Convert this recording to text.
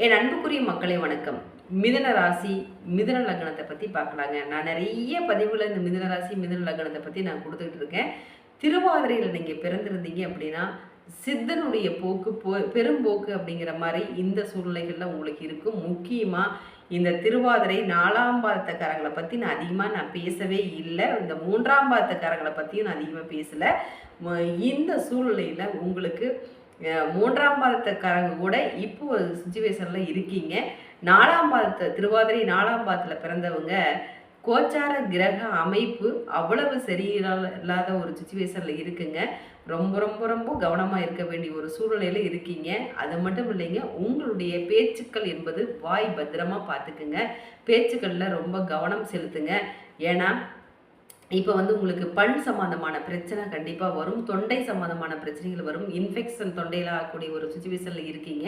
என் அன்புக்குரிய மக்களே வணக்கம். மிதுன ராசி, மிதுன லக்னத்தை பற்றி பார்க்கலாங்க. நான் நிறைய பதிவுல இந்த மிதுன ராசி, மிதுன லக்னத்தை பற்றி நான் கொடுத்துட்டு இருக்கேன். திருவாதிரையில் நீங்கள் பிறந்திருந்தீங்க அப்படின்னா சித்தனுடைய போக்கு பெரும்போக்கு அப்படிங்கிற மாதிரி இந்த சூழ்நிலைகளில் உங்களுக்கு இருக்கும். முக்கியமாக இந்த திருவாதிரை 4ஆம் பாதத்தக்காரங்களை பற்றி நான் பேசவே இல்லை. இந்த 3ஆம் பாதத்தக்காரங்களை பற்றியும் நான் அதிகமாக பேசலை. இந்த சூழ்நிலையில் உங்களுக்கு 3ஆம் பாதத்துக்காரங்க கூட இப்போ ஒரு சுச்சுவேஷனில் இருக்கீங்க. 4ஆம் பாதத்தை திருவாதிரை 4ஆம் பாதத்தில் பிறந்தவங்க கோச்சார கிரக அமைப்பு அவ்வளவு சரியில்லாத ஒரு சுச்சுவேஷனில் இருக்குங்க. ரொம்ப ரொம்ப ரொம்ப கவனமாக இருக்க வேண்டிய ஒரு சூழ்நிலையில் இருக்கீங்க. அது மட்டும் இல்லைங்க, உங்களுடைய பேச்சுக்கள் என்பது வாய் பத்திரமாக பார்த்துக்குங்க. பேச்சுக்களில் ரொம்ப கவனம் செலுத்துங்க. ஏன்னா இப்போ உங்களுக்கு பண் சம்மந்தமான பிரச்சனை கண்டிப்பாக வரும். தொண்டை சம்மந்தமான பிரச்சனைகள் வரும். இன்ஃபெக்ஷன் தொண்டையில் ஆகக்கூடிய ஒரு சுச்சுவேஷனில் இருக்கீங்க.